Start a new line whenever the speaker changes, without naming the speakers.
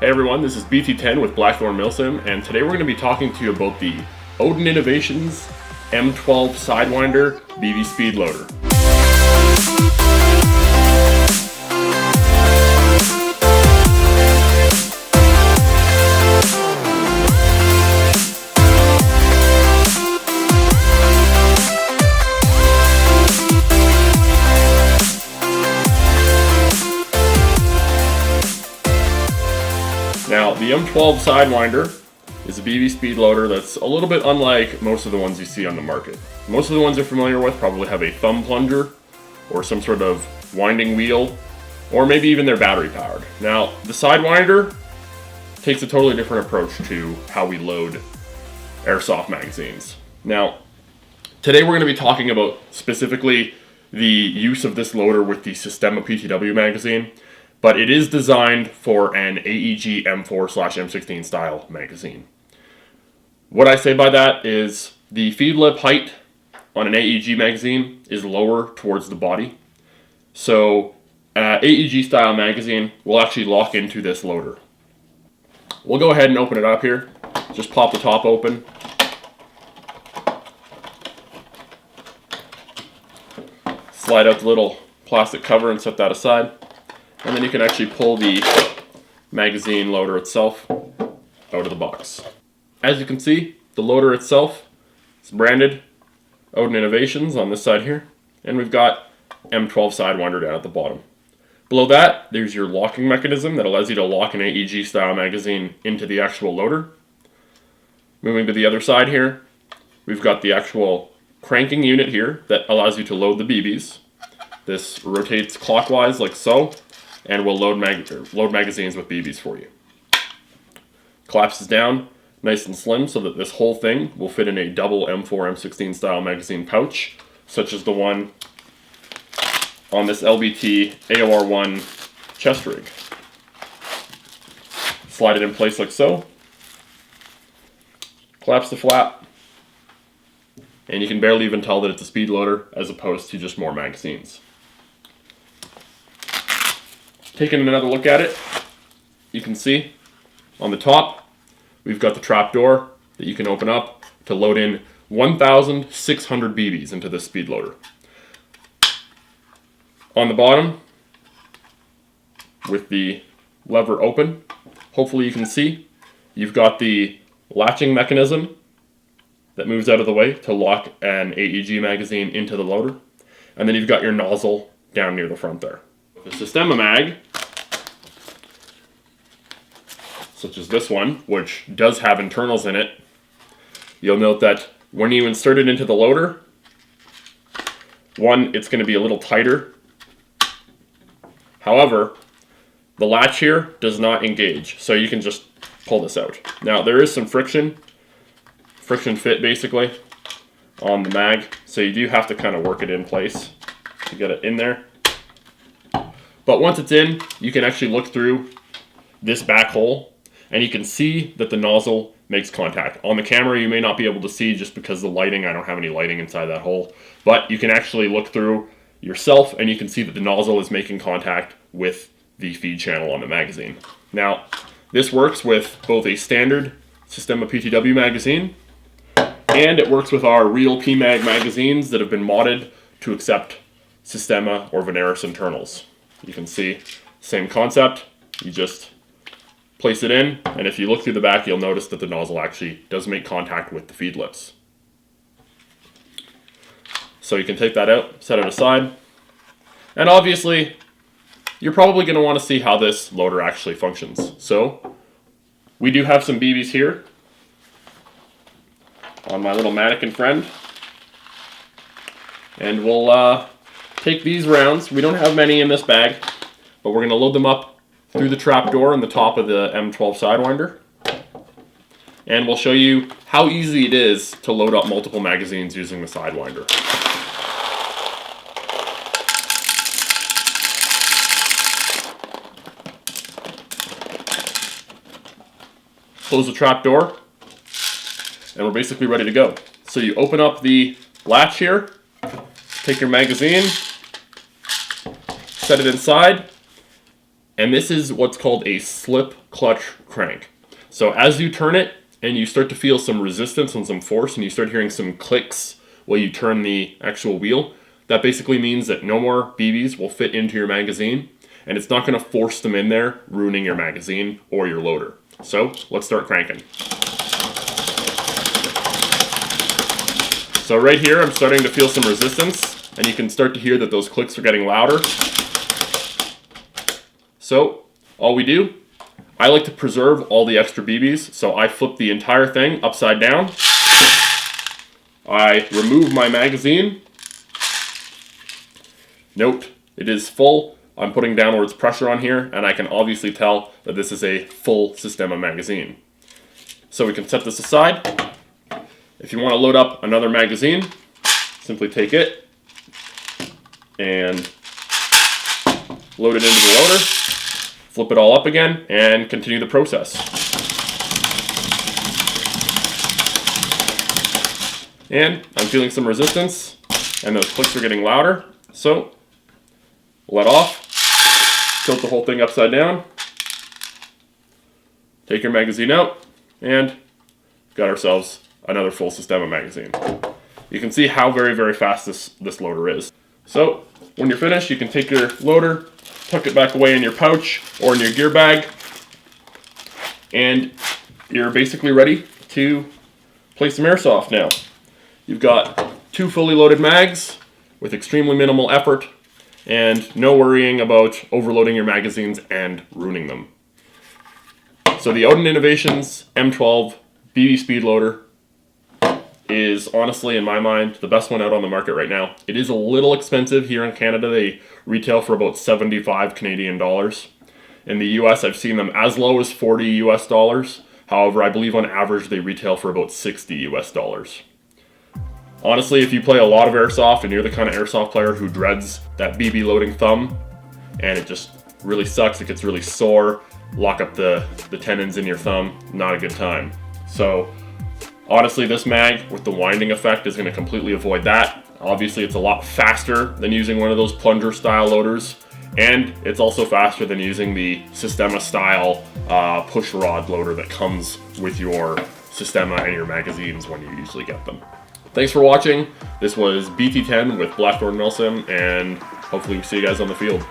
Hey everyone, this is BT10 with Black Thorn Milsim, and today we're going to be talking to you about the Odin Innovations M12 Sidewinder BB Speed Loader. Now, the M12 Sidewinder is a BB speed loader that's a little bit unlike most of the ones you see on the market. Most of the ones you're familiar with probably have a thumb plunger or some sort of winding wheel, or maybe even they're battery powered. Now, the Sidewinder takes a totally different approach to how we load airsoft magazines. Now, today we're going to be talking about specifically the use of this loader with the Sistema PTW magazine. But it is designed for an AEG M4/M16 style magazine. What I say by that is the feed lip height on an AEG magazine is lower towards the body. So AEG style magazine will actually lock into this loader. We'll go ahead and open it up here. Just pop the top open. Slide out the little plastic cover and set that aside. And then you can actually pull the magazine loader itself out of the box. As you can see, the loader itself is branded Odin Innovations on this side here. And we've got M12 Sidewinder down at the bottom. Below that, there's your locking mechanism that allows you to lock an AEG style magazine into the actual loader. Moving to the other side here, we've got the actual cranking unit here that allows you to load the BBs. This rotates clockwise like so, and will load magazines with BBs for you. Collapses down nice and slim so that this whole thing will fit in a double M4/M16 style magazine pouch, such as the one on this LBT AOR1 chest rig. Slide it in place like so. Collapse the flap, and you can barely even tell that it's a speed loader as opposed to just more magazines. Taking another look at it, you can see on the top, we've got the trap door that you can open up to load in 1,600 BBs into this speed loader. On the bottom, with the lever open, hopefully you can see, you've got the latching mechanism that moves out of the way to lock an AEG magazine into the loader. And then you've got your nozzle down near the front there. The Sistema mag, such as this one, which does have internals in it, you'll note that when you insert it into the loader, one, it's going to be a little tighter. However, the latch here does not engage, so you can just pull this out. Now, there is some friction fit basically, on the mag, so you do have to kind of work it in place to get it in there. But once it's in, you can actually look through this back hole and you can see that the nozzle makes contact. On the camera, you may not be able to see just because of the lighting. I don't have any lighting inside that hole. But you can actually look through yourself and you can see that the nozzle is making contact with the feed channel on the magazine. Now, this works with both a standard Sistema PTW magazine and it works with our real PMag magazines that have been modded to accept Sistema or Veneris internals. You can see, same concept, you just place it in, and if you look through the back, you'll notice that the nozzle actually does make contact with the feed lips. So you can take that out, set it aside, and obviously, you're probably going to want to see how this loader actually functions. So, we do have some BBs here on my little mannequin friend, and we'll take these rounds. We don't have many in this bag, but we're going to load them up through the trap door on the top of the M12 Sidewinder. And we'll show you how easy it is to load up multiple magazines using the Sidewinder. Close the trap door, and we're basically ready to go. So you open up the latch here, take your magazine, set it inside, And this is what's called a slip clutch crank. So as you turn it and you start to feel some resistance and some force and you start hearing some clicks while you turn the actual wheel, that basically means that no more BBs will fit into your magazine, and it's not going to force them in there, ruining your magazine or your loader. So let's start cranking. So right here I'm starting to feel some resistance, and you can start to hear that those clicks are getting louder. So all we do, I like to preserve all the extra BBs, so I flip the entire thing upside down. I remove my magazine. Note, it is full. I'm putting downwards pressure on here, and I can obviously tell that this is a full Sistema magazine. So we can set this aside. If you want to load up another magazine, simply take it and load it into the loader, flip it all up again, and continue the process. And I'm feeling some resistance, and those clicks are getting louder, so let off, tilt the whole thing upside down, take your magazine out, and got ourselves another full Sistema magazine. You can see how very, very fast this loader is. So when you're finished, you can take your loader, tuck it back away in your pouch or in your gear bag, and you're basically ready to play some airsoft now. You've got 2 fully loaded mags with extremely minimal effort and no worrying about overloading your magazines and ruining them. So the Odin Innovations M12 BB Speed Loader is honestly, in my mind, the best one out on the market right now. It is a little expensive here in Canada. They retail for about 75 Canadian dollars. In the US, I've seen them as low as 40 US dollars. However, I believe on average they retail for about 60 US dollars. Honestly, if you play a lot of airsoft and you're the kind of airsoft player who dreads that BB loading thumb and it just really sucks, it gets really sore, lock up the tendons in your thumb, not a good time. So honestly, this mag with the winding effect is going to completely avoid that. Obviously, it's a lot faster than using one of those plunger style loaders, and it's also faster than using the Sistema style push rod loader that comes with your Sistema and your magazines when you usually get them. Thanks for watching. This was BT10 with Black Thorn Milsim, and hopefully we see you guys on the field.